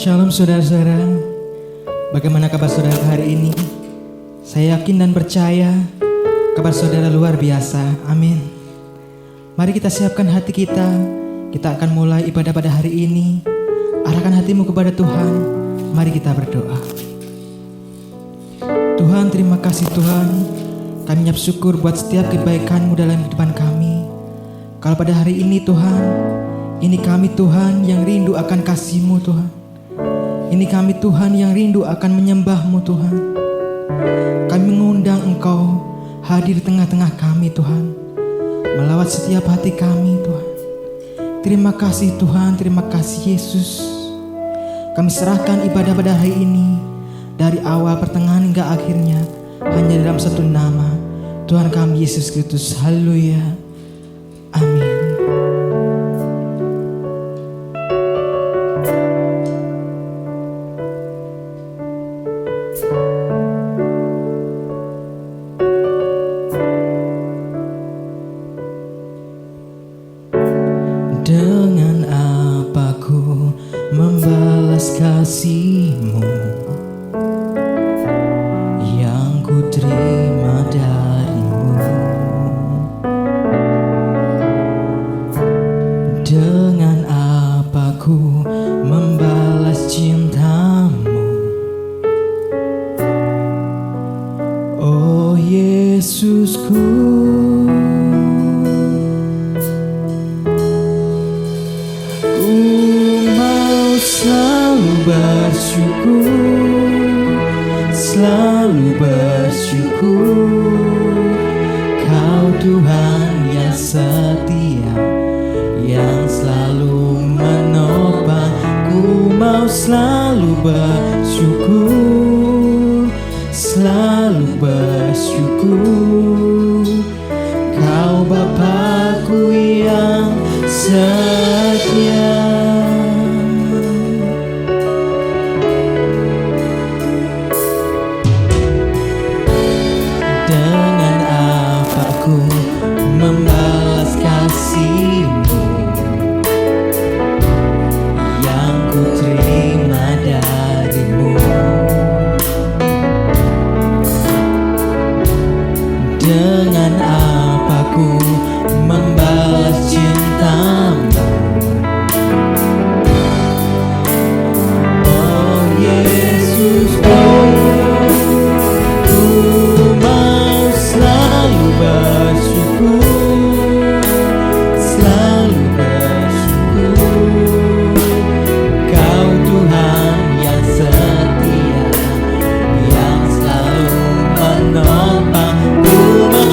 Shalom saudara-saudara, bagaimana kabar saudara hari ini? Saya yakin dan percaya kabar saudara luar biasa, amin. Mari kita siapkan hati kita akan mulai ibadah pada hari ini. Arahkan hatimu kepada Tuhan, mari kita berdoa. Tuhan, terima kasih Tuhan, kami nyap syukur buat setiap kebaikan-Mu dalam kehidupan kami. Kalau pada hari ini Tuhan, ini kami Tuhan yang rindu akan kasih-Mu Tuhan. Ini kami Tuhan yang rindu akan menyembah-Mu Tuhan. Kami mengundang Engkau hadir di tengah-tengah kami Tuhan, melawat setiap hati kami Tuhan. Terima kasih Tuhan, terima kasih Yesus. Kami serahkan ibadah pada hari ini, dari awal pertengahan hingga akhirnya, hanya dalam satu nama, Tuhan kami Yesus Kristus. Haleluya, amin. Dengan apa ku membalas kasih-Mu yang ku terima dari-Mu? Dengan apa ku membalas cinta-Mu? Oh Yesusku, selalu bersyukur, Kau Tuhan yang setia, yang selalu menopang. Ku mau selalu bersyukur, selalu bersyukur, Kau Bapa-Ku yang setia. Dengan apa ku membalas kasih-Mu yang ku terima dari-Mu? Dengan apa ku membalas cinta-Mu? Oh Yesus, selalu menopang. Ku mau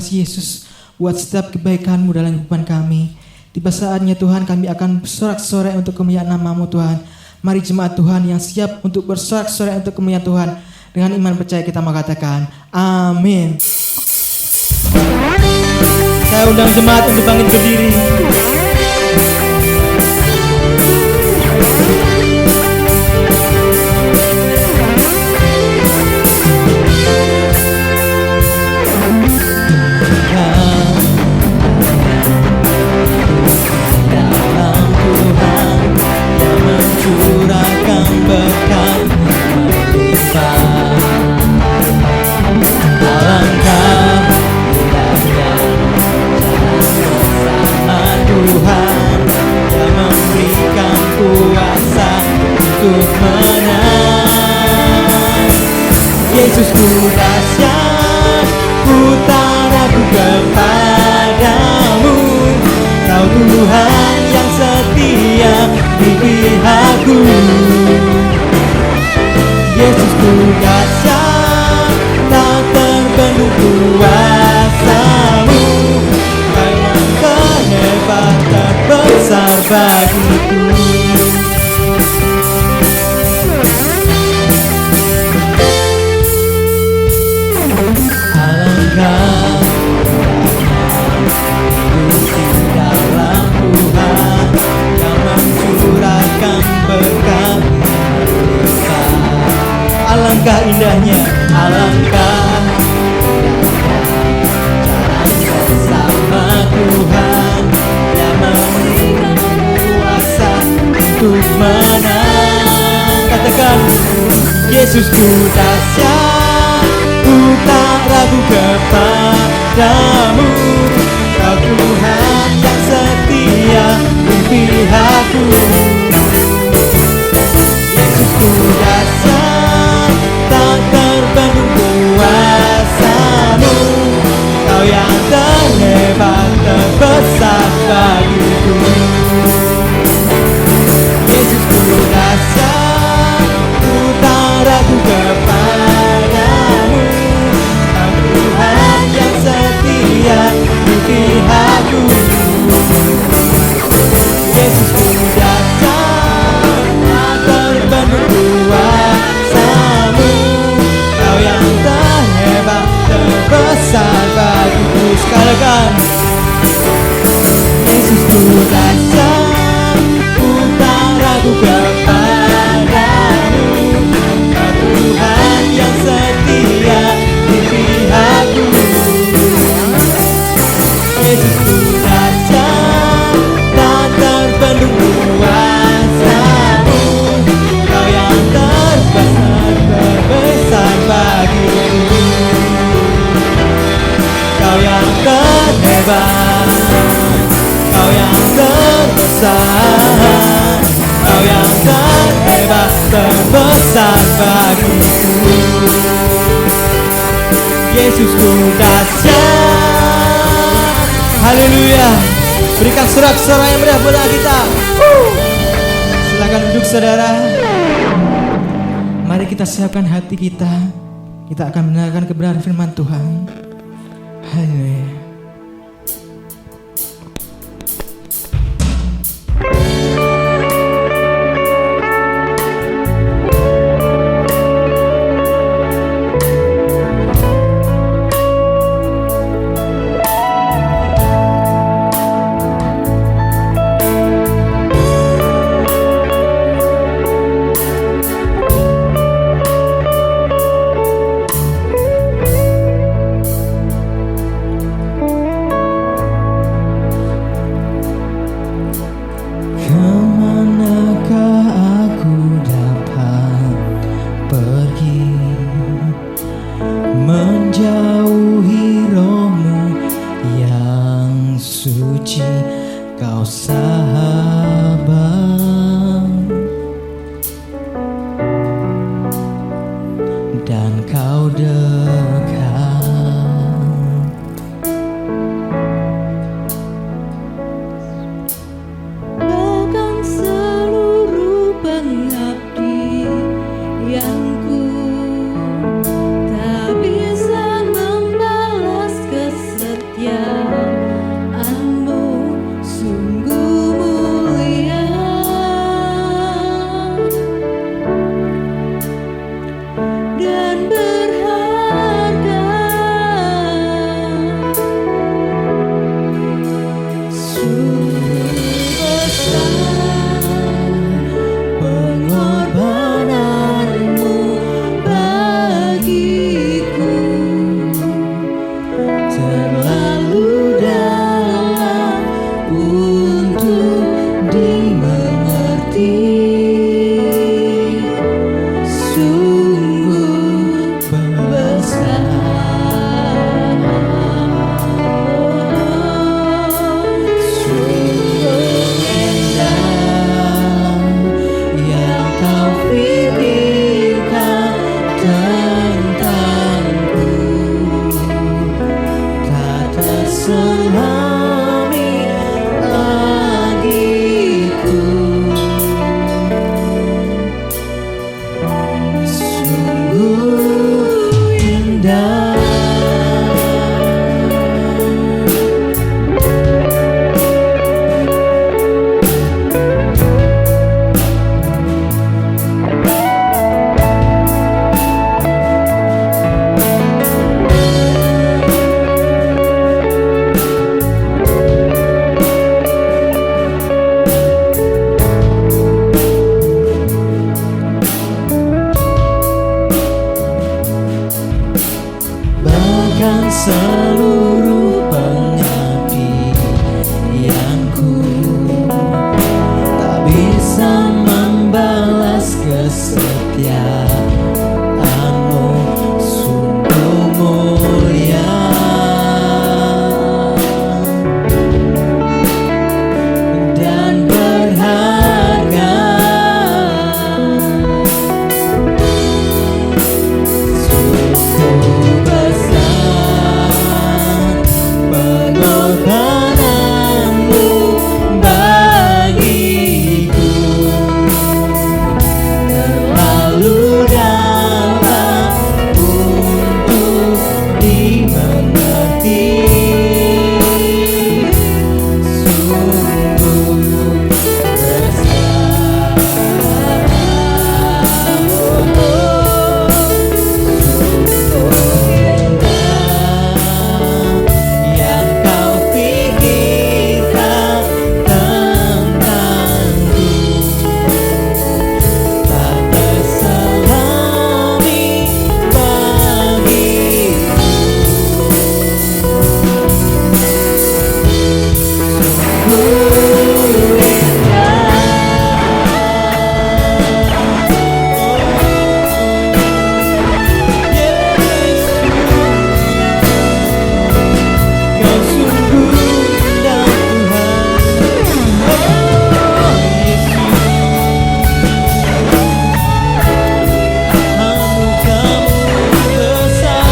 kasih Yesus buat setiap kebaikan-Mu dalam kehidupan kami. Tiba saatnya Tuhan kami akan bersorak-sorai untuk kemuliaan nama-Mu Tuhan. Mari jemaat Tuhan yang siap untuk bersorak-sorai untuk kemuliaan Tuhan, dengan iman percaya kita mengatakan amin. Saya undang jemaat untuk bangkit berdiri. Curahkan berkat melimpah. Alangkah indahnya bersama Tuhan yang memberikan kuasa untuk menang. Yesusku dahsyat, ku tak ragu kepadamu. Kau Tuhan yang setia di pihakku. Yesusku dahsyat, tak terbendung kuasa-Mu. Kau yang terhebat, terbesar bagiku. Alangkah dalam Tuhan yang mencurahkan berkat melimpah. Alangkah indahnya, alangkah indahnya bersama Tuhan yang memberikan kuasa untuk menang. Katakan, Yesusku dahsyat, ku tak ragu kepadamu. Kau Tuhan yang setia di pihakku. Yesusku dahsyat, tak terbendung kuasa-Mu. Kau yang terhebat, terbesar bagiku. Yesusku dahsyat, ku tak ragu kepadamu. Kau Tuhan yang setia di pihakku. Yesusku dahsyat, tak terbendung kuasa-Mu. Kau yang terhebat, terbesar bagiku. Sekalian, Yesusku dahsyat, ku tak ragu kepadamu. Kau Tuhan yang setia di pihakku. Yesusku dahsyat, tak terbendung kuasa-Mu. Kau yang terbesar, terbesar bagiku. Kau yang terhebat, Kau yang terbesar, Kau yang terhebat, terbesar bagiku. Yesusku dahsyat. Haleluya. Berikan sorak-sorai yang meriah buat kita. Silakan duduk saudara. Mari kita siapkan hati kita. Kita akan mendengarkan kebenaran firman Tuhan. Haleluya. seluruh penyakit yang ku tak bisa membalas kesetiaanmu, sungguh mulia dan berharga. Sungguh besar pengorbananmu bagiku, terlalu dalam untuk dimengerti. Sungguh besar, sungguh indah yang kau pikirkan tentangku, tak terselami bagiku. Sungguh Kau sungguh indah Tuhan. Oh Yesus, anugerah-Mu besar.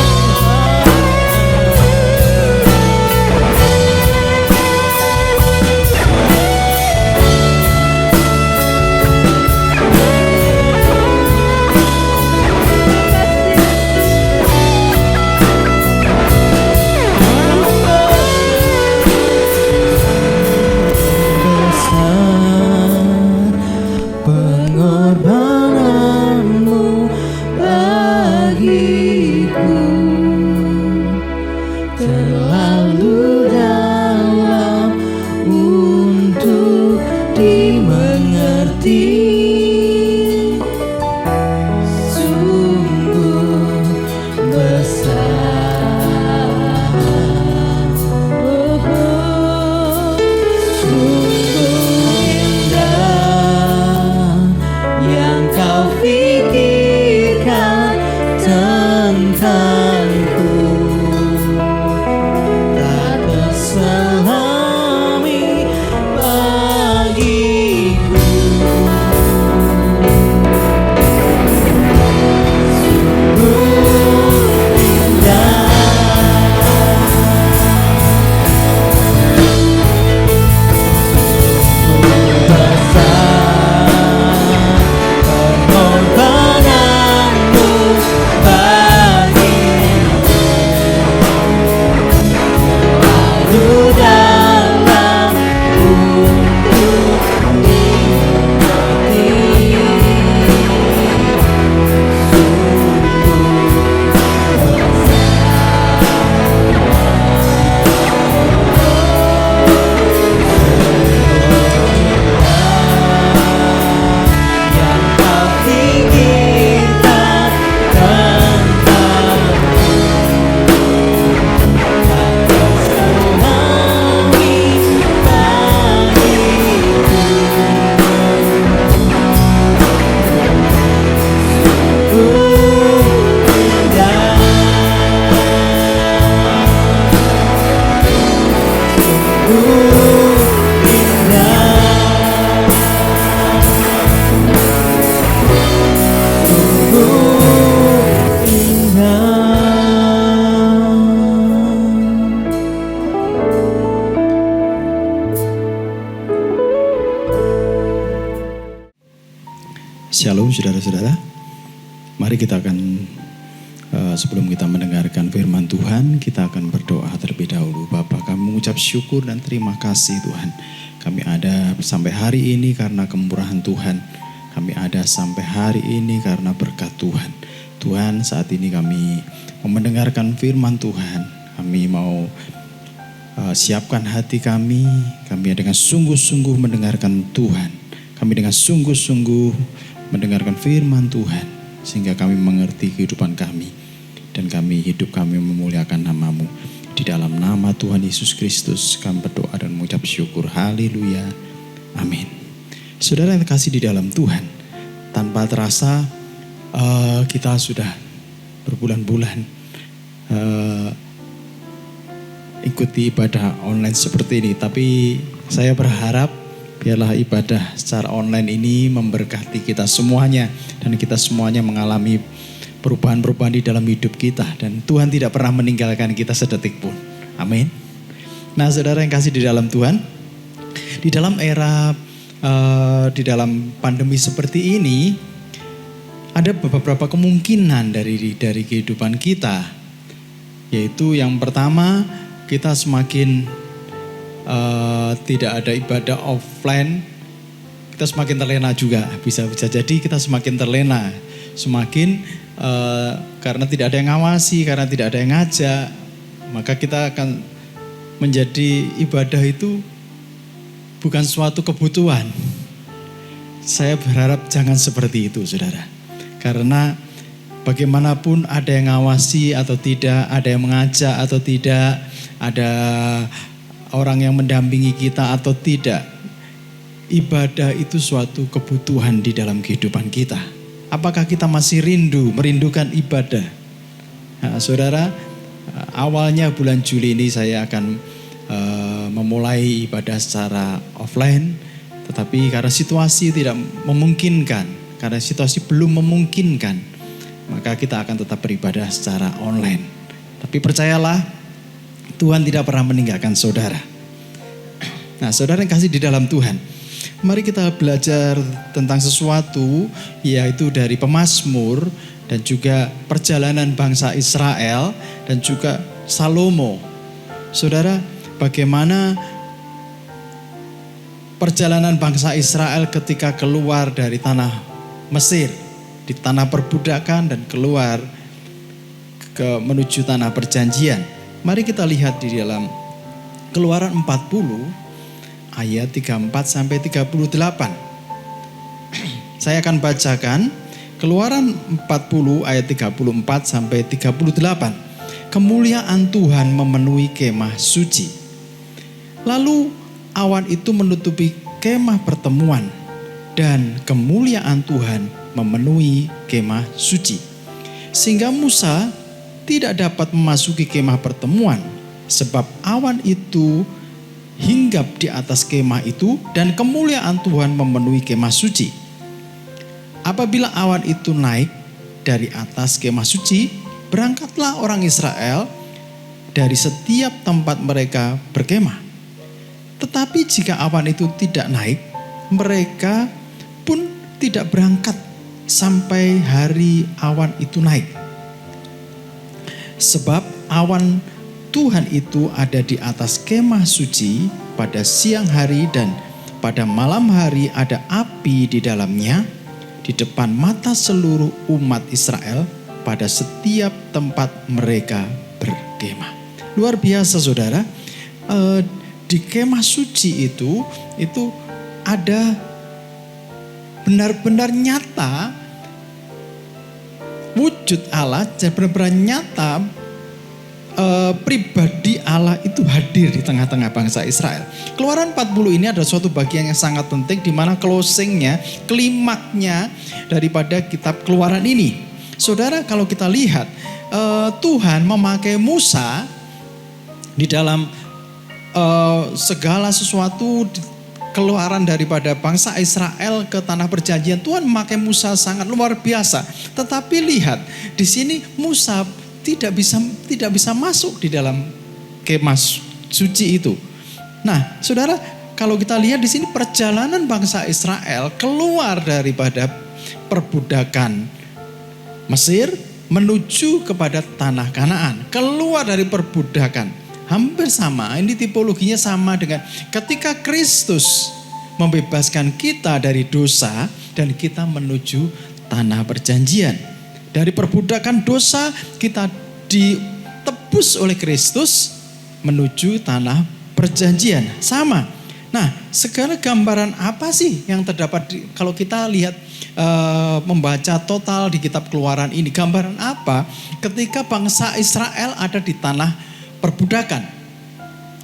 Besar pengorbananmu bagiku, terlalu dalam untuk dimengerti. Sungguh besar, sungguh indah yang kau pikirkan tentangku, tak terselami bagiku. Sungguh indah, besar pengorbananmu bagiku, terlalu dalam untuk dimengerti. Yang kau pikirkan tentangku, tak terselami bagiku. Sungguh indah, sungguh indah, sungguh indah. Shalom saudara-saudara. Mari kita akan sebelum kita mendengarkan firman Tuhan, kita akan berdoa terlebih dahulu. Bapa, kami mengucap syukur dan terima kasih Tuhan. Kami ada sampai hari ini karena kemurahan Tuhan. Kami ada sampai hari ini karena berkat Tuhan. Tuhan, saat ini kami mau mendengarkan firman Tuhan. Kami mau siapkan hati kami dengan sungguh-sungguh mendengarkan Tuhan. Kami dengan sungguh-sungguh mendengarkan firman Tuhan, sehingga kami mengerti kehidupan kami. dan hidup kami memuliakan nama-Mu. Di dalam nama Tuhan Yesus Kristus kami berdoa dan mengucap syukur. Haleluya. Amin. Saudara yang terkasih di dalam Tuhan, tanpa terasa kita sudah berbulan-bulan ikuti ibadah online seperti ini. Tapi saya berharap biarlah ibadah secara online ini memberkati kita semuanya, dan kita semuanya mengalami perubahan-perubahan di dalam hidup kita, dan Tuhan tidak pernah meninggalkan kita sedetik pun. Amin. Nah, saudara yang kasih di dalam Tuhan, di dalam era di dalam pandemi seperti ini, ada beberapa kemungkinan dari kehidupan kita. Yaitu yang pertama, kita semakin tidak ada ibadah offline, kita semakin terlena juga. Bisa jadi kita semakin terlena, semakin karena tidak ada yang ngawasi, karena tidak ada yang ngajak, maka kita akan menjadi ibadah itu bukan suatu kebutuhan. Saya berharap jangan seperti itu, saudara. Karena bagaimanapun ada yang ngawasi atau tidak, ada yang mengajak atau tidak, ada orang yang mendampingi kita atau tidak, ibadah itu suatu kebutuhan di dalam kehidupan kita. Apakah kita masih merindukan ibadah? Nah, saudara, awalnya bulan Juli ini saya akan memulai ibadah secara offline, tetapi karena situasi tidak memungkinkan, karena situasi belum memungkinkan, maka kita akan tetap beribadah secara online. Tapi percayalah, Tuhan tidak pernah meninggalkan saudara. Nah, saudara yang kasih di dalam Tuhan, mari kita belajar tentang sesuatu, yaitu dari Pemazmur dan juga perjalanan bangsa Israel dan juga Salomo. Saudara, bagaimana perjalanan bangsa Israel ketika keluar dari tanah Mesir, di tanah perbudakan, dan keluar menuju tanah perjanjian. Mari kita lihat di dalam Keluaran 40 ayat 34 sampai 38. Saya akan bacakan Keluaran 40 ayat 34 sampai 38. Kemuliaan Tuhan memenuhi kemah suci. Lalu awan itu menutupi kemah pertemuan, dan kemuliaan Tuhan memenuhi kemah suci. Sehingga Musa tidak dapat memasuki kemah pertemuan, sebab awan itu hinggap di atas kemah itu, dan kemuliaan Tuhan memenuhi kemah suci. Apabila awan itu naik dari atas kemah suci, berangkatlah orang Israel dari setiap tempat mereka berkemah. Tetapi jika awan itu tidak naik, mereka pun tidak berangkat sampai hari awan itu naik. Sebab awan Tuhan itu ada di atas kemah suci pada siang hari, dan pada malam hari ada api di dalamnya, di depan mata seluruh umat Israel pada setiap tempat mereka berkemah. Luar biasa, saudara. Di kemah suci itu ada benar-benar nyata wujud Allah, benar-benar nyata pribadi Allah itu hadir di tengah-tengah bangsa Israel. Keluaran 40 ini adalah suatu bagian yang sangat penting, di mana closingnya, klimaknya daripada kitab Keluaran ini. Saudara, kalau kita lihat Tuhan memakai Musa di dalam segala sesuatu keluaran daripada bangsa Israel ke tanah perjanjian. Tuhan memakai Musa sangat luar biasa. Tetapi lihat di sini Musa tidak bisa masuk di dalam kemah suci itu. Nah, saudara, kalau kita lihat di sini perjalanan bangsa Israel keluar daripada perbudakan Mesir menuju kepada tanah Kanaan, keluar dari perbudakan. Hampir sama, ini tipologinya sama dengan ketika Kristus membebaskan kita dari dosa dan kita menuju tanah perjanjian. Dari perbudakan dosa kita ditebus oleh Kristus menuju tanah perjanjian. Sama, Nah, segala gambaran apa sih yang terdapat kalau kita lihat membaca total di kitab Keluaran ini, gambaran apa ketika bangsa Israel ada di tanah perbudakan?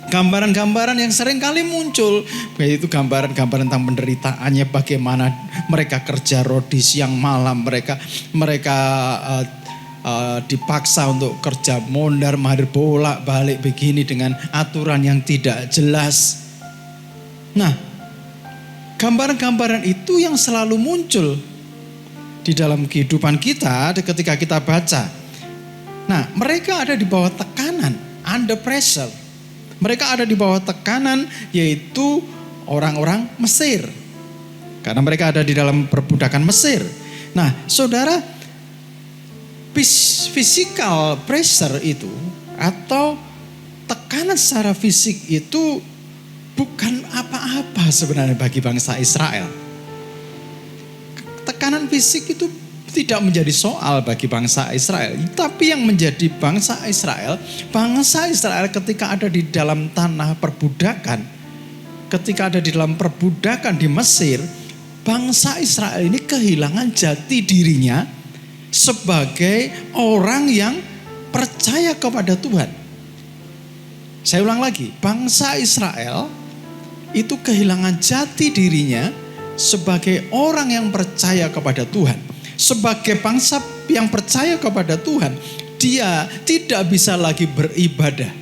Gambaran-gambaran yang sering kali muncul, yaitu gambaran-gambaran tentang penderitaannya, bagaimana mereka kerja rodi siang malam, mereka dipaksa untuk kerja mondar mandir bolak balik begini dengan aturan yang tidak jelas. Nah, gambaran-gambaran itu yang selalu muncul di dalam kehidupan kita ketika kita baca. Nah, mereka ada di bawah tekanan, under pressure. Mereka ada di bawah tekanan, yaitu orang-orang Mesir. Karena mereka ada di dalam perbudakan Mesir. Nah, saudara, physical pressure itu atau tekanan secara fisik itu bukan apa-apa sebenarnya bagi bangsa Israel. Tekanan fisik itu tidak menjadi soal bagi bangsa Israel. Tapi yang menjadi bangsa Israel ketika ada di dalam tanah perbudakan, ketika ada di dalam perbudakan di Mesir, bangsa Israel ini kehilangan jati dirinya sebagai orang yang percaya kepada Tuhan. Saya ulang lagi, bangsa Israel itu kehilangan jati dirinya sebagai orang yang percaya kepada Tuhan. Sebagai bangsa yang percaya kepada Tuhan, dia tidak bisa lagi beribadah.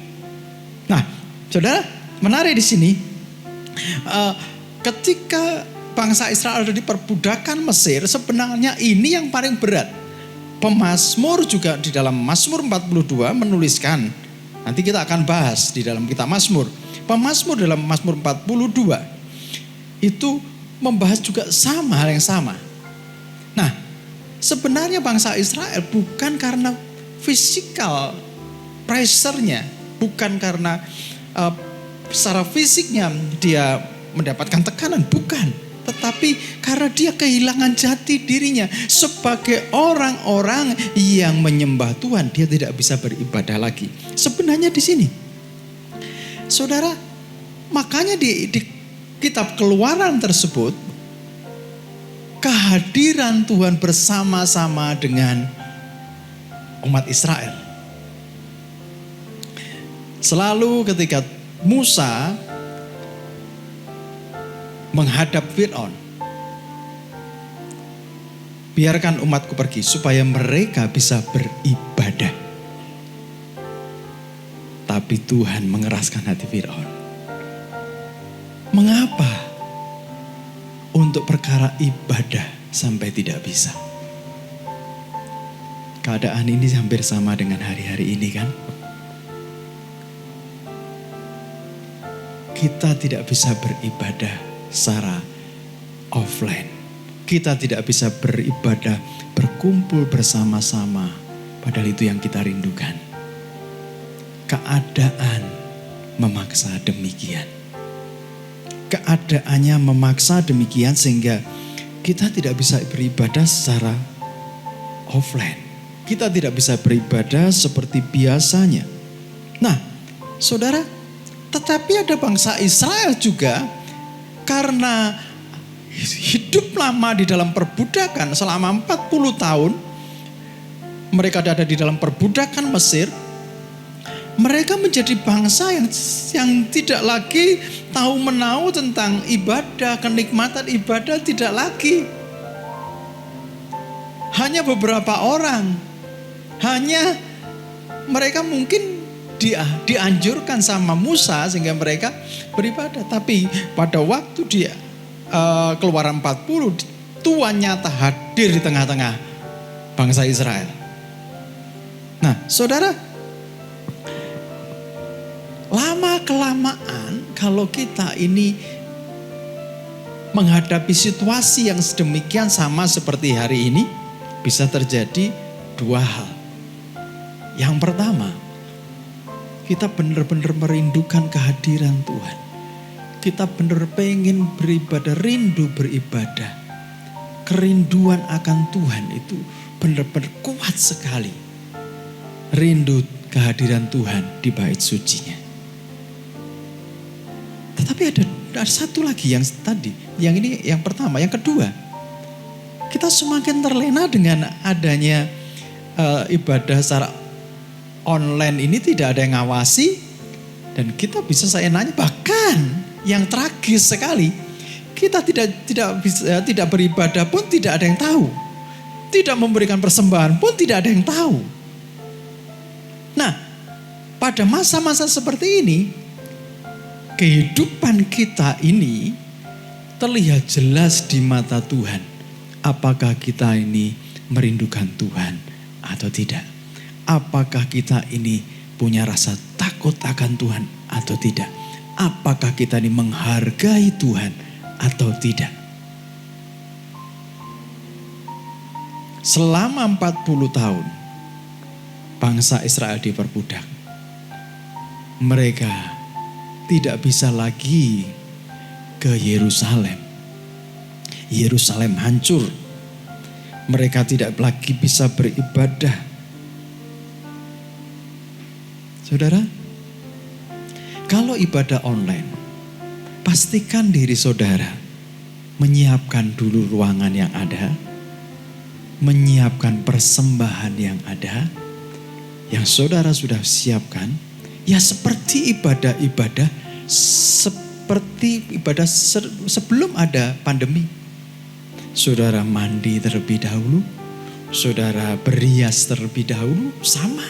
Nah, saudara, menarik di sini, ketika bangsa Israel ada di perbudakan Mesir, sebenarnya ini yang paling berat. Pemazmur juga di dalam Mazmur 42 menuliskan, nanti kita akan bahas di dalam kitab Mazmur. Pemazmur dalam Mazmur 42 itu membahas juga hal yang sama. Nah, sebenarnya bangsa Israel bukan karena physical pressure-nya, bukan karena secara fisiknya dia mendapatkan tekanan, bukan. Tetapi karena dia kehilangan jati dirinya sebagai orang-orang yang menyembah Tuhan, dia tidak bisa beribadah lagi. Sebenarnya di sini, saudara, makanya di kitab Keluaran tersebut, kehadiran Tuhan bersama-sama dengan umat Israel. Selalu ketika Musa menghadap Fir'aun, biarkan umatku pergi supaya mereka bisa beribadah. Tapi Tuhan mengeraskan hati Fir'aun. Mengapa? Untuk perkara ibadah sampai tidak bisa. Keadaan ini hampir sama dengan hari-hari ini, kan? Kita tidak bisa beribadah secara offline. Kita tidak bisa beribadah, berkumpul bersama-sama. Padahal itu yang kita rindukan. Keadaan memaksa demikian. Keadaannya memaksa demikian sehingga kita tidak bisa beribadah secara offline. Kita tidak bisa beribadah seperti biasanya. Nah, saudara, tetapi ada bangsa Israel juga karena hidup lama di dalam perbudakan selama 40 tahun. Mereka ada di dalam perbudakan Mesir. Mereka menjadi bangsa yang tidak lagi tahu menahu tentang ibadah, kenikmatan ibadah tidak lagi. Hanya beberapa orang, hanya mereka mungkin dianjurkan sama Musa sehingga mereka beribadah. Tapi pada waktu dia Keluaran 40, Tuhan nyata hadir di tengah-tengah bangsa Israel. Nah, saudara, lama-kelamaan kalau kita ini menghadapi situasi yang sedemikian sama seperti hari ini, bisa terjadi dua hal. Yang pertama, kita benar-benar merindukan kehadiran Tuhan. Kita benar pengen beribadah, rindu beribadah. Kerinduan akan Tuhan itu benar-benar kuat sekali. Rindu kehadiran Tuhan di bait sucinya. Tetapi ada satu lagi yang tadi, yang ini yang pertama, yang kedua. Kita semakin terlena dengan adanya ibadah secara online ini, tidak ada yang ngawasi dan kita bisa seenaknya. Bahkan yang tragis sekali, kita tidak beribadah pun tidak ada yang tahu. Tidak memberikan persembahan pun tidak ada yang tahu. Nah, pada masa-masa seperti ini, kehidupan kita ini terlihat jelas di mata Tuhan. Apakah kita ini merindukan Tuhan atau tidak? Apakah kita ini punya rasa takut akan Tuhan atau tidak? Apakah kita ini menghargai Tuhan atau tidak? Selama 40 tahun bangsa Israel diperbudak. Mereka tidak bisa lagi ke Yerusalem. Yerusalem hancur. Mereka tidak lagi bisa beribadah. Saudara, kalau ibadah online, pastikan diri saudara menyiapkan dulu ruangan yang ada, menyiapkan persembahan yang ada, yang saudara sudah siapkan, ya seperti ibadah-ibadah, seperti ibadah sebelum ada pandemi. Saudara mandi terlebih dahulu, saudara berias terlebih dahulu, sama.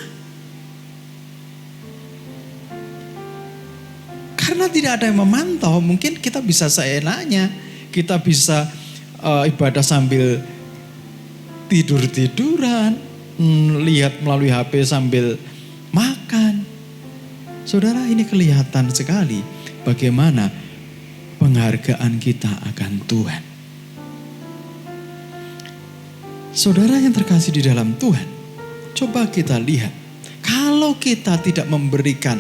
Karena tidak ada yang memantau, mungkin kita bisa seenaknya, kita bisa ibadah sambil tidur-tiduran, lihat melalui HP sambil makan. Saudara, ini kelihatan sekali bagaimana penghargaan kita akan Tuhan. Saudara yang terkasih di dalam Tuhan, coba kita lihat. Kalau kita tidak memberikan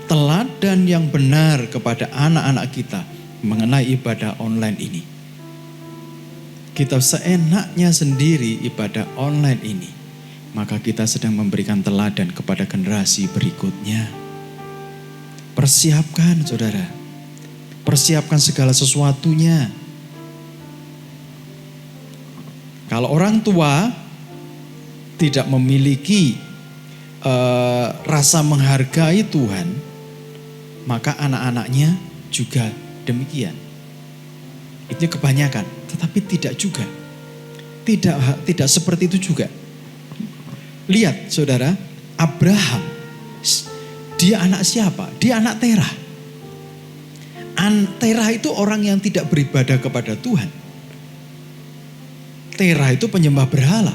teladan yang benar kepada anak-anak kita mengenai ibadah online ini, kita seenaknya sendiri ibadah online ini, maka kita sedang memberikan teladan kepada generasi berikutnya. Persiapkan saudara, persiapkan segala sesuatunya. Kalau orang tua tidak memiliki rasa menghargai Tuhan, maka anak-anaknya juga demikian. Itu kebanyakan, tetapi tidak juga. Tidak seperti itu juga. Lihat saudara, Abraham, dia anak siapa? Dia anak Terah. Terah itu orang yang tidak beribadah kepada Tuhan. Terah itu penyembah berhala.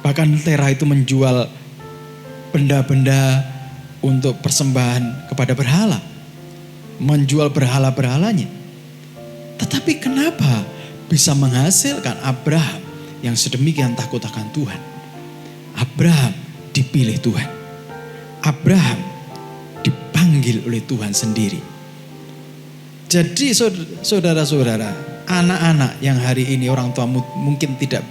Bahkan Terah itu menjual benda-benda untuk persembahan kepada berhala. Menjual berhala-berhalanya. Tetapi kenapa bisa menghasilkan Abraham yang sedemikian takut akan Tuhan? Abraham dipilih Tuhan. Abraham dipanggil oleh Tuhan sendiri. Jadi saudara-saudara, anak-anak yang hari ini orang tua mungkin tidak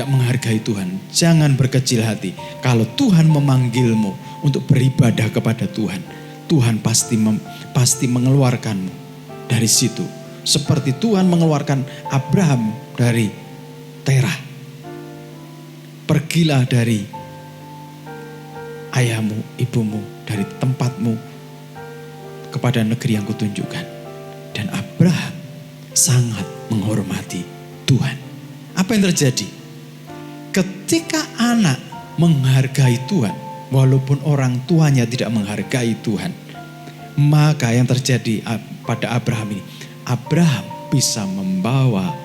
menghargai Tuhan, jangan berkecil hati. Kalau Tuhan memanggilmu untuk beribadah kepada Tuhan, Tuhan pasti mengeluarkanmu dari situ. Seperti Tuhan mengeluarkan Abraham dari Terah. Pergilah dari ayahmu, ibumu, dari tempatmu kepada negeri yang kutunjukkan. Dan Abraham sangat menghormati Tuhan. Apa yang terjadi? Ketika anak menghargai Tuhan, walaupun orang tuanya tidak menghargai Tuhan, maka yang terjadi pada Abraham ini, Abraham bisa membawa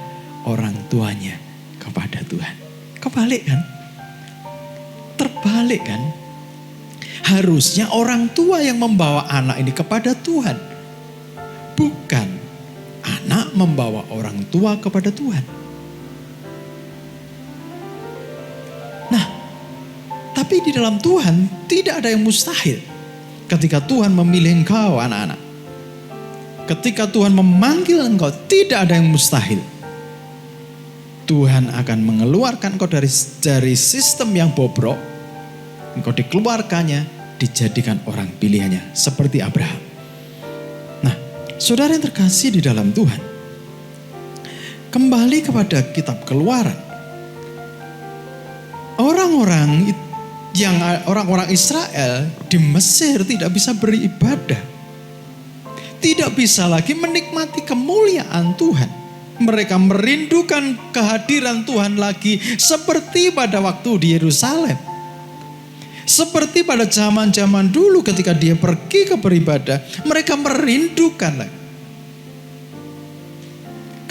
orang tuanya kepada Tuhan. Kebalik kan? Terbalik kan? Harusnya orang tua yang membawa anak ini kepada Tuhan. Bukan anak membawa orang tua kepada Tuhan. Nah, tapi di dalam Tuhan tidak ada yang mustahil. Ketika Tuhan memilih engkau anak-anak, ketika Tuhan memanggil engkau, tidak ada yang mustahil. Tuhan akan mengeluarkan engkau dari sistem yang bobrok. Engkau dikeluarkannya, dijadikan orang pilihannya. Seperti Abraham. Saudara yang terkasih di dalam Tuhan, kembali kepada kitab Keluaran. Orang-orang Israel di Mesir tidak bisa beribadah. Tidak bisa lagi menikmati kemuliaan Tuhan. Mereka merindukan kehadiran Tuhan lagi seperti pada waktu di Yerusalem. Seperti pada zaman-zaman dulu ketika dia pergi ke beribadah, mereka merindukan lagi.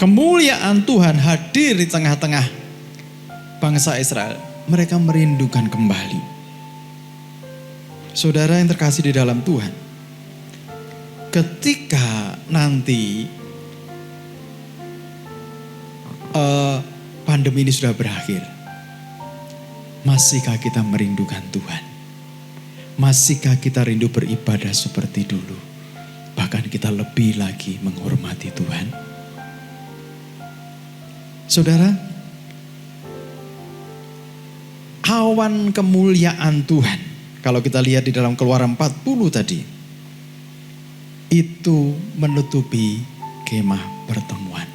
Kemuliaan Tuhan hadir di tengah-tengah bangsa Israel. Mereka merindukan kembali. Saudara yang terkasih di dalam Tuhan, ketika nanti pandemi ini sudah berakhir, masihkah kita merindukan Tuhan? Masihkah kita rindu beribadah seperti dulu? Bahkan kita lebih lagi menghormati Tuhan. Saudara, awan kemuliaan Tuhan, kalau kita lihat di dalam Keluaran 40 tadi, itu menutupi kemah pertemuan.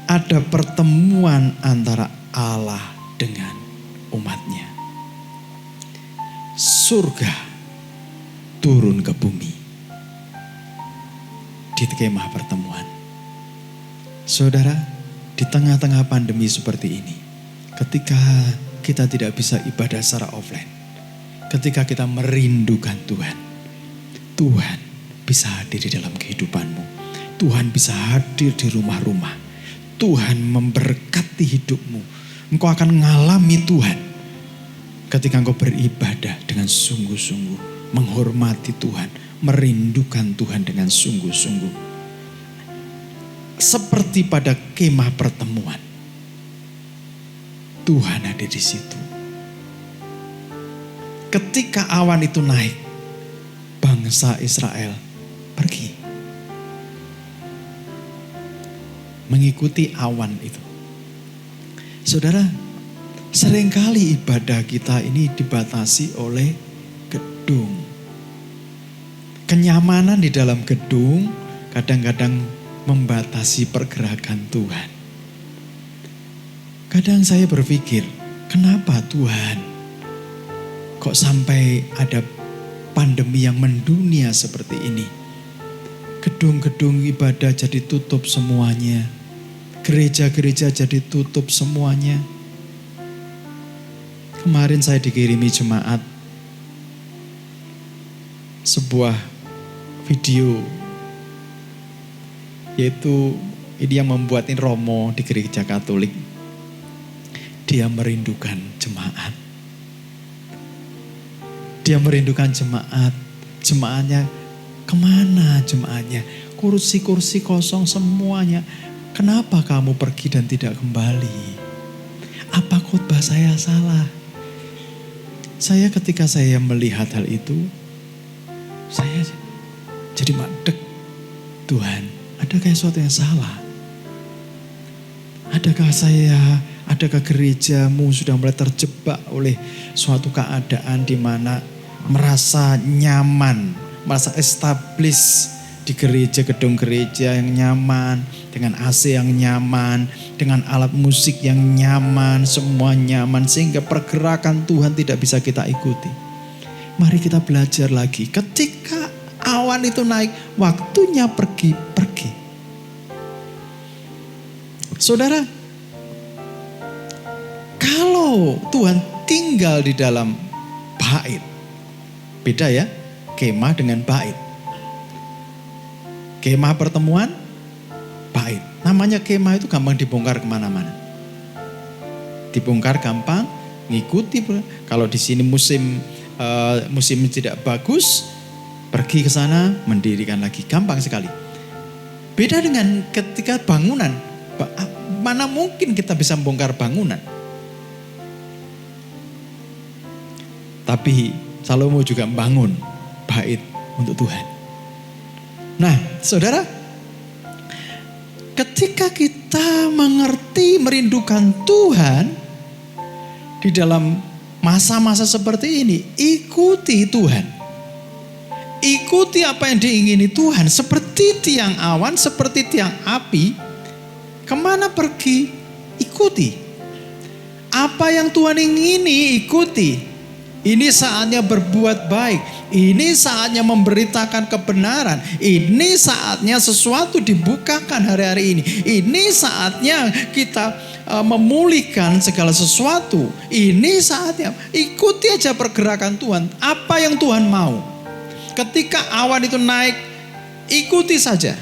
Ada pertemuan antara Allah dengan umatnya. Surga turun ke bumi di kemah pertemuan. Saudara, di tengah-tengah pandemi seperti ini, ketika kita tidak bisa ibadah secara offline, ketika kita merindukan Tuhan, Tuhan bisa hadir di dalam kehidupanmu. Tuhan bisa hadir di rumah-rumah. Tuhan memberkati hidupmu. Engkau akan mengalami Tuhan ketika engkau beribadah dengan sungguh-sungguh, menghormati Tuhan, merindukan Tuhan dengan sungguh-sungguh. Seperti pada kemah pertemuan, Tuhan ada di situ. Ketika awan itu naik, bangsa Israel pergi mengikuti awan itu. Saudara, seringkali ibadah kita ini dibatasi oleh gedung. Kenyamanan di dalam gedung kadang-kadang membatasi pergerakan Tuhan. Kadang saya berpikir, kenapa Tuhan kok sampai ada pandemi yang mendunia seperti ini? Gedung-gedung ibadah jadi tutup semuanya. Gereja-gereja jadi tutup semuanya. Kemarin saya dikirimi jemaat sebuah video, yaitu ini yang membuatin Romo di gereja Katolik. Dia merindukan jemaat. Dia merindukan jemaat. Jemaatnya kemana jemaatnya? Kursi-kursi kosong semuanya. Kenapa kamu pergi dan tidak kembali? Apa khotbah saya salah? Saya ketika saya melihat hal itu, saya jadi madeg. Tuhan, adakah sesuatu yang salah? Adakah gerejamu sudah mulai terjebak oleh suatu keadaan di mana merasa nyaman, merasa establis di gereja, gedung gereja yang nyaman, dengan AC yang nyaman, dengan alat musik yang nyaman, semua nyaman, sehingga pergerakan Tuhan tidak bisa kita ikuti. Mari kita belajar lagi. Ketika awan itu naik, waktunya pergi. Saudara, kalau Tuhan tinggal di dalam bait, beda ya, kemah dengan bait. Kemah pertemuan, bait. Namanya kemah itu gampang dibongkar kemana-mana. Dibongkar gampang, ngikuti. Kalau di sini musim tidak bagus, pergi ke sana, mendirikan lagi. Gampang sekali. Beda dengan ketika bangunan. Mana mungkin kita bisa membongkar bangunan. Tapi Salomo juga membangun bait untuk Tuhan. Nah, saudara, ketika kita mengerti, merindukan Tuhan di dalam masa-masa seperti ini, ikuti Tuhan. ikuti apa yang diingini Tuhan. Seperti tiang awan, seperti tiang api. Kemana pergi? Ikuti. Apa yang Tuhan ingini, ikuti. Ini saatnya berbuat baik. Ini saatnya memberitakan kebenaran. Ini saatnya sesuatu dibukakan hari-hari ini. Ini saatnya kita memulihkan segala sesuatu. Ini saatnya. Ikuti aja pergerakan Tuhan. Apa yang Tuhan mau. Ketika awan itu naik, ikuti saja.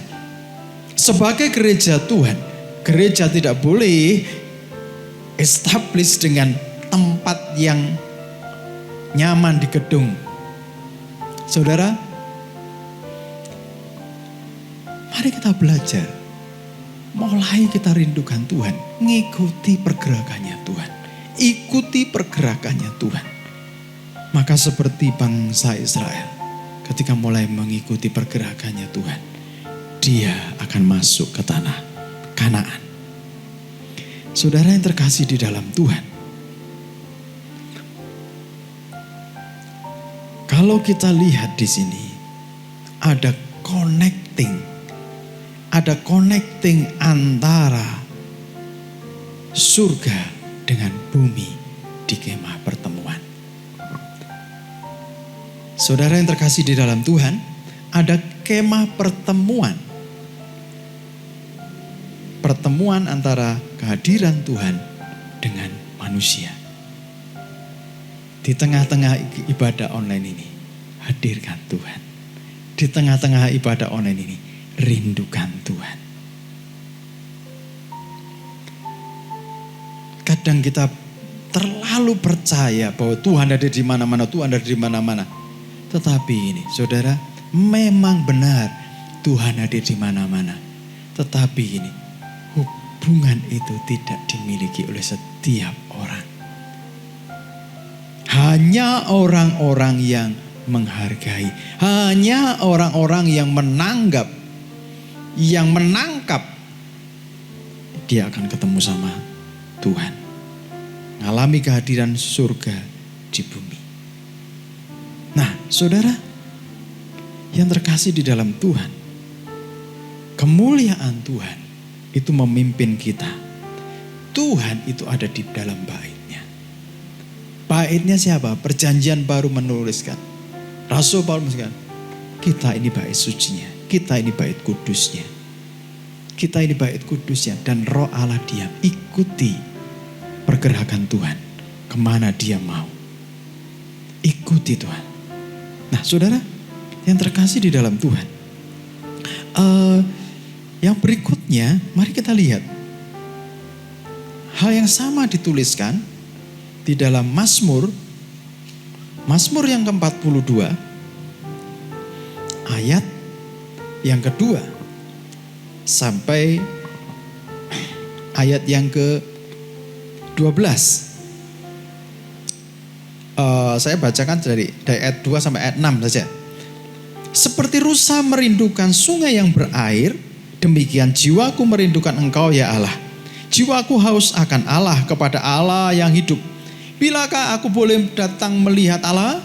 Sebagai gereja Tuhan, gereja tidak boleh establish dengan tempat yang nyaman di gedung. Saudara, mari kita belajar. Mulai kita rindukan Tuhan, ngikuti pergerakannya Tuhan. Ikuti pergerakannya Tuhan. Maka seperti bangsa Israel, ketika mulai mengikuti pergerakannya Tuhan, dia akan masuk ke tanah Kanaan. Saudara yang terkasih di dalam Tuhan, kalau kita lihat di sini ada connecting antara surga dengan bumi di kemah pertemuan. Saudara yang terkasih di dalam Tuhan, ada kemah pertemuan. Pertemuan antara kehadiran Tuhan dengan manusia. Di tengah-tengah ibadah online ini, hadirkan Tuhan. Di tengah-tengah ibadah online ini, rindukan Tuhan. Kadang kita terlalu percaya bahwa Tuhan ada di mana-mana, Tuhan ada di mana-mana. Tetapi ini, saudara, memang benar Tuhan ada di mana-mana. Tetapi ini, hubungan itu tidak dimiliki oleh setiap orang. Hanya orang-orang yang menghargai. Hanya orang-orang yang menanggap, yang menangkap. Dia akan ketemu sama Tuhan. Ngalami kehadiran surga di bumi. Nah, saudara yang terkasih di dalam Tuhan, kemuliaan Tuhan itu memimpin kita. Tuhan itu ada di dalam baitnya. Baitnya siapa? Perjanjian Baru menuliskan. Rasul Paulus menuliskan, kita ini bait sucinya, kita ini bait kudusnya. Kita ini bait kudusnya dan Roh Allah diam. Ikuti pergerakan Tuhan kemana dia mau. Ikuti Tuhan. Nah, saudara yang terkasih di dalam Tuhan, yang berikutnya mari kita lihat hal yang sama dituliskan di dalam Mazmur yang ke-42 ayat yang kedua sampai ayat yang ke-12. Saya bacakan dari ayat 2 sampai ayat 6 saja. Seperti rusa merindukan sungai yang berair, demikian jiwaku merindukan Engkau ya Allah. Jiwaku haus akan Allah, kepada Allah yang hidup. Bilakah aku boleh datang melihat Allah?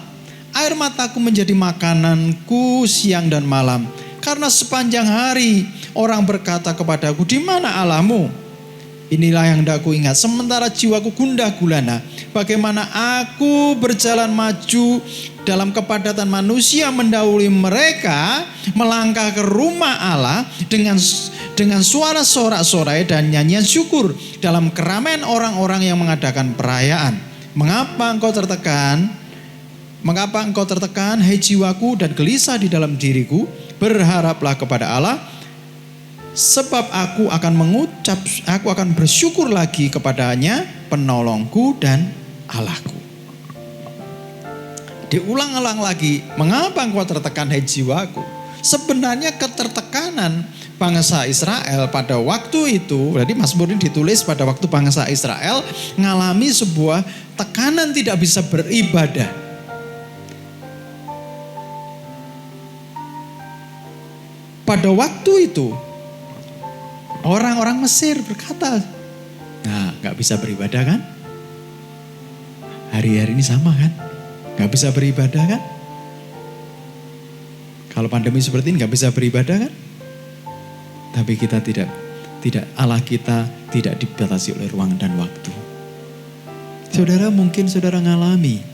Air mataku menjadi makananku siang dan malam. Karena sepanjang hari orang berkata kepadaku, di mana Allahmu? Inilah yang hendak aku ingat. Sementara jiwaku gundah gulana. Bagaimana aku berjalan maju dalam kepadatan manusia mendahului mereka, melangkah ke rumah Allah dengan suara sorak-sorai dan nyanyian syukur dalam keramaian orang-orang yang mengadakan perayaan. Mengapa engkau tertekan? Mengapa engkau tertekan, hai jiwaku, dan gelisah di dalam diriku? Berharaplah kepada Allah, sebab aku akan bersyukur lagi kepadanya, penolongku dan Allahku. Diulang-ulang lagi, mengapa engkau tertekan, hai jiwaku? Sebenarnya ketertekanan bangsa Israel pada waktu itu, berarti Mazmur ini ditulis pada waktu bangsa Israel mengalami sebuah tekanan tidak bisa beribadah. Pada waktu itu orang-orang Mesir berkata, nah gak bisa beribadah kan? Hari-hari ini sama kan? Gak bisa beribadah kan? Kalau pandemi seperti ini nggak bisa beribadah kan? Tapi kita tidak Allah kita tidak dibatasi oleh ruang dan waktu. Saudara, mungkin saudara ngalami,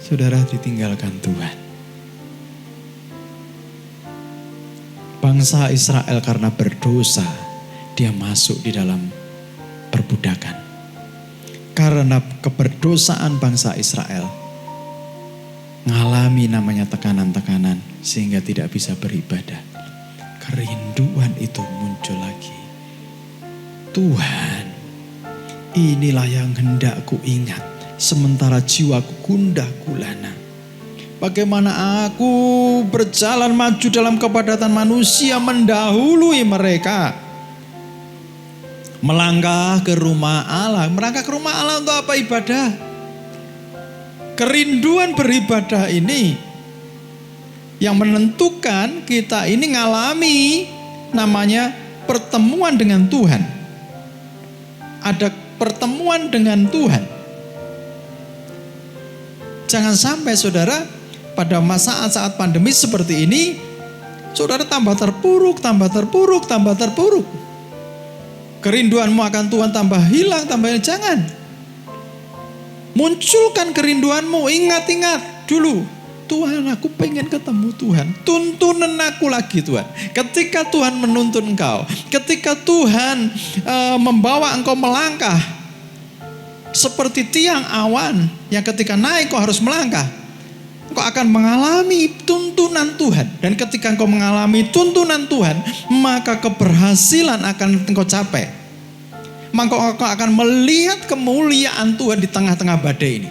saudara ditinggalkan Tuhan. Bangsa Israel karena berdosa, dia masuk di dalam perbudakan. Karena keberdosaan bangsa Israel, ngalami namanya tekanan-tekanan sehingga tidak bisa beribadah. Kerinduan itu muncul lagi. Tuhan, inilah yang hendak ku ingat sementara jiwaku gundah gulana. Bagaimana aku berjalan maju dalam kepadatan manusia mendahului mereka. Melangkah ke rumah Allah. Melangkah ke rumah Allah untuk apa? Ibadah. Kerinduan beribadah ini yang menentukan kita ini ngalami namanya pertemuan dengan Tuhan. Ada pertemuan dengan Tuhan. Jangan sampai saudara pada saat pandemi seperti ini, saudara tambah terpuruk. Kerinduanmu akan Tuhan tambah hilang. Jangan. Munculkan kerinduanmu. Ingat dulu. Tuhan, aku pengen ketemu Tuhan. Tuntunan aku lagi Tuhan. Ketika Tuhan menuntun engkau. Ketika Tuhan membawa engkau melangkah. Seperti tiang awan yang ketika naik kau harus melangkah. Engkau akan mengalami tuntunan Tuhan. Dan ketika engkau mengalami tuntunan Tuhan, maka keberhasilan akan engkau capai. Maka engkau akan melihat kemuliaan Tuhan di tengah-tengah badai ini.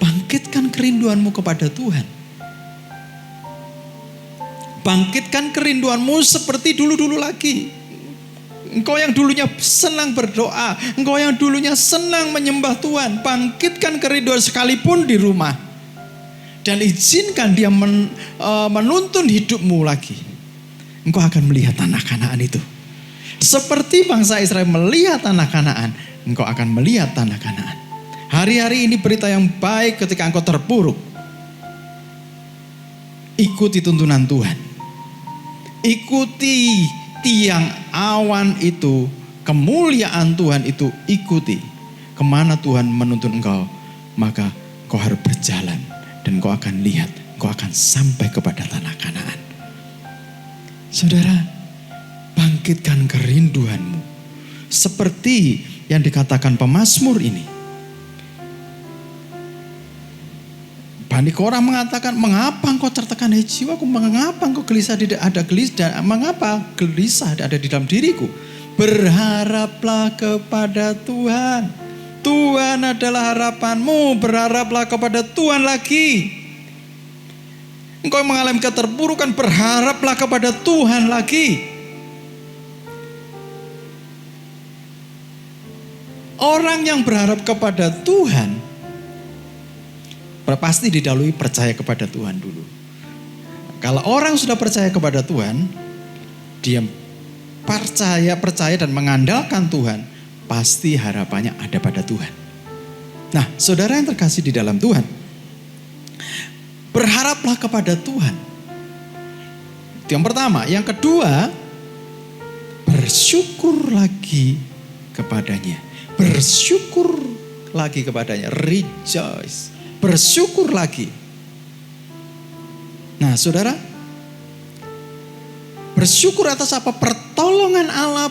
Bangkitkan kerinduanmu kepada Tuhan. Bangkitkan kerinduanmu seperti dulu-dulu lagi. Engkau yang dulunya senang berdoa, engkau yang dulunya senang menyembah Tuhan, bangkitkan kerinduan sekalipun di rumah. Dan izinkan dia menuntun hidupmu lagi. Engkau akan melihat tanah Kanaan itu. Seperti bangsa Israel melihat tanah Kanaan, engkau akan melihat tanah Kanaan. Hari-hari ini berita yang baik ketika engkau terpuruk. Ikuti tuntunan Tuhan. Ikuti tiang awan itu, kemuliaan Tuhan itu, ikuti. Kemana Tuhan menuntun engkau, maka engkau harus berjalan. Dan engkau akan lihat, engkau akan sampai kepada tanah Kanaan. Saudara, bangkitkan kerinduanmu. Seperti yang dikatakan pemazmur ini. Banyak orang mengatakan, mengapa engkau tertekan di jiwaku? Mengapa engkau gelisah? Mengapa gelisah ada di dalam diriku? Berharaplah kepada Tuhan. Tuhan adalah harapanmu. Berharaplah kepada Tuhan lagi. Engkau mengalami keterpurukan, berharaplah kepada Tuhan lagi. Orang yang berharap kepada Tuhan pasti didahului percaya kepada Tuhan dulu. Kalau orang sudah percaya kepada Tuhan, dia percaya dan mengandalkan Tuhan, pasti harapannya ada pada Tuhan. Nah, saudara yang terkasih di dalam Tuhan, berharaplah kepada Tuhan. Itu yang pertama. Yang kedua, bersyukur lagi kepadanya. Bersyukur lagi kepadanya. Rejoice. Bersyukur lagi. Nah, saudara, bersyukur atas apa? Pertolongan Allah.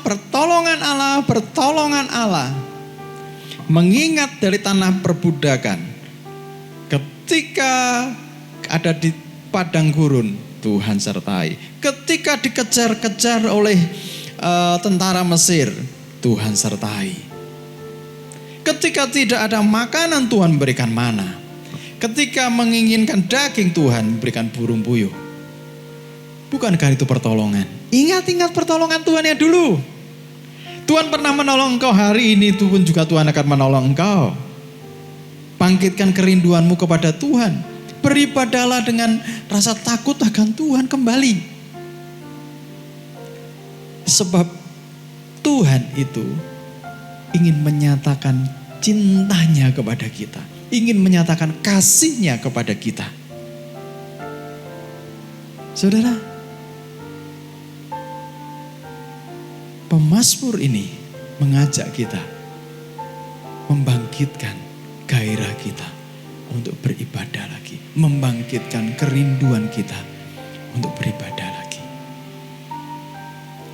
Mengingat dari tanah perbudakan. Ketika ada di padang gurun, Tuhan sertai. Ketika dikejar-kejar oleh tentara Mesir, Tuhan sertai. Ketika tidak ada makanan, Tuhan berikan mana. Ketika menginginkan daging, Tuhan berikan burung puyuh. Bukankah itu pertolongan? Ingat pertolongan Tuhan yang dulu. Tuhan pernah menolong engkau, hari ini itu pun juga Tuhan akan menolong engkau. Bangkitkan kerinduanmu kepada Tuhan. Beribadahlah dengan rasa takut akan Tuhan kembali. Sebab Tuhan itu ingin menyatakan cintanya kepada kita. Ingin menyatakan kasihnya kepada kita. Saudara, pemazmur ini mengajak kita membangkitkan gairah kita untuk beribadah lagi. Membangkitkan kerinduan kita untuk beribadah lagi.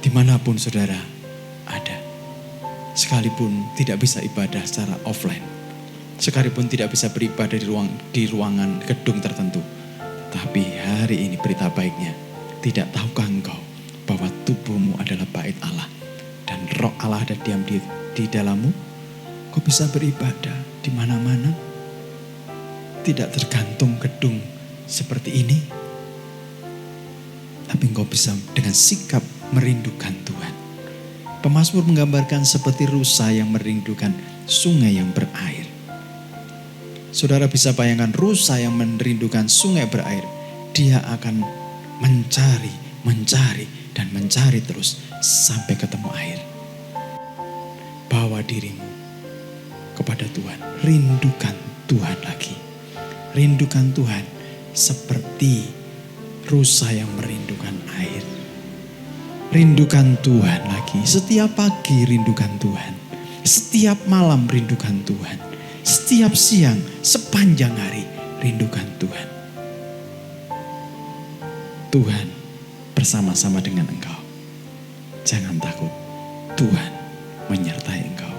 Dimanapun saudara ada. Sekalipun tidak bisa ibadah secara offline. Sekalipun tidak bisa beribadah di ruangan gedung tertentu. Tapi hari ini berita baiknya. Tidak tahukah engkau bahwa tubuhmu adalah bait Allah. Dan roh Allah ada diam di dalammu. Kau bisa beribadah di mana-mana. Tidak tergantung gedung seperti ini. Tapi engkau bisa dengan sikap merindukan Tuhan. Pemazmur menggambarkan seperti rusa yang merindukan sungai yang berair. Saudara bisa bayangkan rusa yang merindukan sungai berair. Dia akan mencari dan mencari terus sampai ketemu air. Bawa dirimu kepada Tuhan. Rindukan Tuhan lagi. Rindukan Tuhan seperti rusa yang merindukan air. Rindukan Tuhan lagi. Setiap pagi rindukan Tuhan. Setiap malam rindukan Tuhan. Setiap siang, sepanjang hari rindukan Tuhan. Tuhan bersama-sama dengan engkau. Jangan takut. Tuhan menyertai engkau.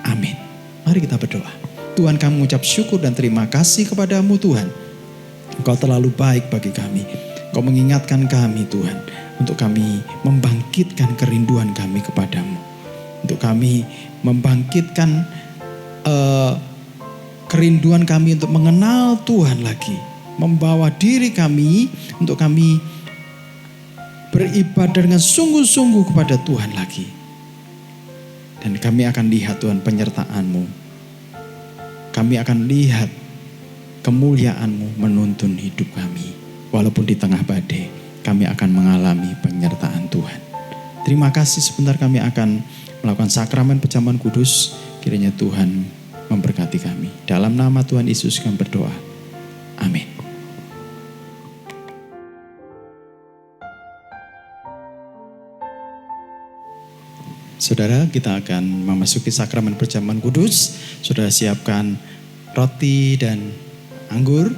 Amin. Mari kita berdoa. Tuhan, kami mengucap syukur dan terima kasih kepadamu Tuhan. Engkau terlalu baik bagi kami. Engkau mengingatkan kami Tuhan. Untuk kami membangkitkan kerinduan kami kepadamu. Untuk kami membangkitkan kerinduan kami untuk mengenal Tuhan lagi. Membawa diri kami untuk kami beribadah dengan sungguh-sungguh kepada Tuhan lagi. Dan kami akan lihat Tuhan penyertaan-Mu. Kami akan lihat kemuliaan-Mu menuntun hidup kami. Walaupun di tengah badai, kami akan mengalami penyertaan Tuhan. Terima kasih, sebentar kami akan melakukan sakramen perjamuan kudus. Kiranya Tuhan memberkati kami. Dalam nama Tuhan Yesus kami berdoa. Amin. Saudara, kita akan memasuki sakramen perjamuan kudus. Saudara siapkan roti dan anggur.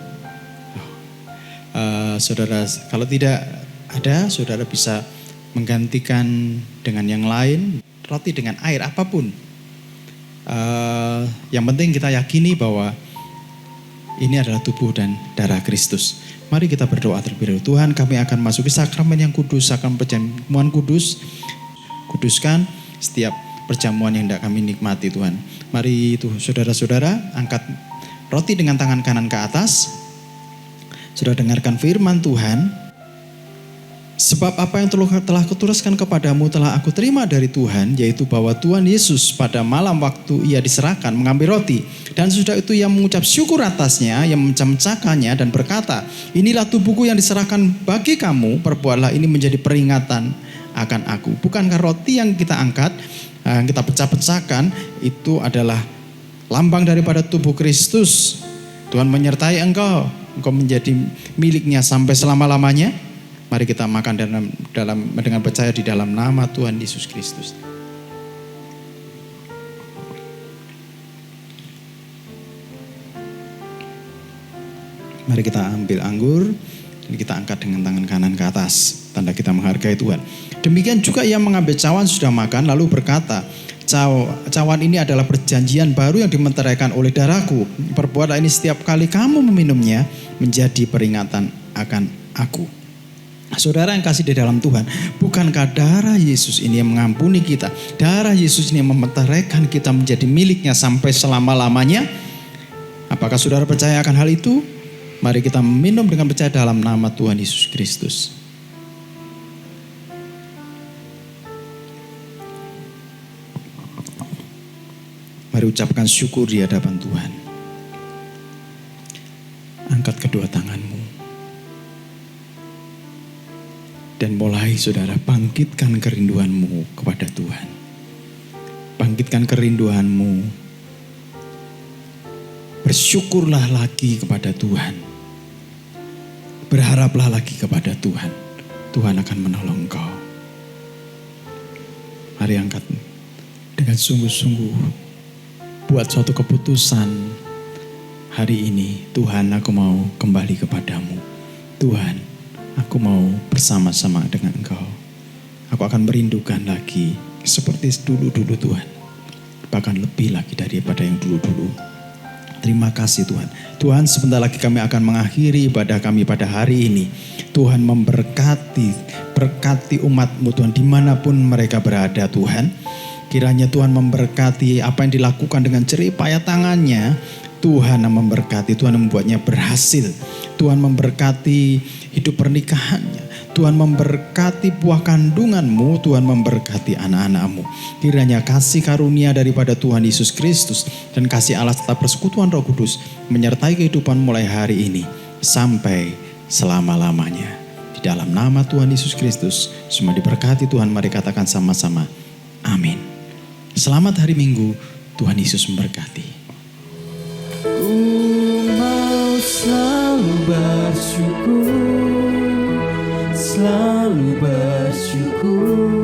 Saudara, kalau tidak ada, saudara bisa menggantikan dengan yang lain. Roti dengan air, apapun. Yang penting kita yakini bahwa ini adalah tubuh dan darah Kristus. Mari kita berdoa terlebih dahulu. Tuhan, kami akan masuki sakramen yang kudus, sakramen perjamuan kudus. Kuduskan setiap perjamuan yang hendak kami nikmati Tuhan. Mari itu saudara-saudara angkat roti dengan tangan kanan ke atas. Saudara dengarkan firman Tuhan. Sebab apa yang telah kutuliskan kepadamu telah aku terima dari Tuhan, yaitu bahwa Tuhan Yesus pada malam waktu ia diserahkan mengambil roti. Dan sudah itu ia mengucap syukur atasnya, yang memecah-mecahkannya dan berkata, inilah tubuhku yang diserahkan bagi kamu, perbuatlah ini menjadi peringatan akan aku. Bukankah roti yang kita angkat, yang kita pecah-pecahkan, itu adalah lambang daripada tubuh Kristus. Tuhan menyertai engkau menjadi miliknya sampai selama-lamanya. Mari kita makan dengan percaya di dalam nama Tuhan Yesus Kristus. Mari kita ambil anggur dan kita angkat dengan tangan kanan ke atas. Tanda kita menghargai Tuhan. Demikian juga ia mengambil cawan sudah makan lalu berkata, cawan ini adalah perjanjian baru yang dimeteraikan oleh darahku. Perbuatlah ini setiap kali kamu meminumnya menjadi peringatan akan aku. Saudara yang kasih di dalam Tuhan, bukankah darah Yesus ini yang mengampuni kita? Darah Yesus ini yang memeteraikan kita menjadi miliknya sampai selama-lamanya? Apakah saudara percaya akan hal itu? Mari kita minum dengan percaya dalam nama Tuhan Yesus Kristus. Mari ucapkan syukur di hadapan Tuhan. Angkat kedua tanganmu. Dan mulai saudara bangkitkan kerinduanmu kepada Tuhan. Bangkitkan kerinduanmu. Bersyukurlah lagi kepada Tuhan. Berharaplah lagi kepada Tuhan. Tuhan akan menolong engkau. Mari angkat dengan sungguh-sungguh. Buat suatu keputusan. Hari ini, Tuhan, aku mau kembali kepadamu. Tuhan, aku mau bersama-sama dengan engkau. Aku akan merindukan lagi seperti dulu-dulu Tuhan. Bahkan lebih lagi daripada yang dulu-dulu. Terima kasih Tuhan. Tuhan, sebentar lagi kami akan mengakhiri ibadah kami pada hari ini. Tuhan berkati umat-Mu Tuhan dimanapun mereka berada Tuhan. Kiranya Tuhan memberkati apa yang dilakukan dengan jerih payah tangannya. Tuhan yang memberkati, Tuhan yang membuatnya berhasil. Tuhan memberkati hidup pernikahannya. Tuhan memberkati buah kandungan-Mu, Tuhan memberkati anak-anak-Mu. Kiranya kasih karunia daripada Tuhan Yesus Kristus dan kasih Allah serta persekutuan Roh Kudus menyertai kehidupan mulai hari ini sampai selama-lamanya. Di dalam nama Tuhan Yesus Kristus, semua diberkati Tuhan, mari katakan sama-sama. Amin. Selamat hari Minggu, Tuhan Yesus memberkati. Ku mau selalu bersyukur, selalu bersyukur.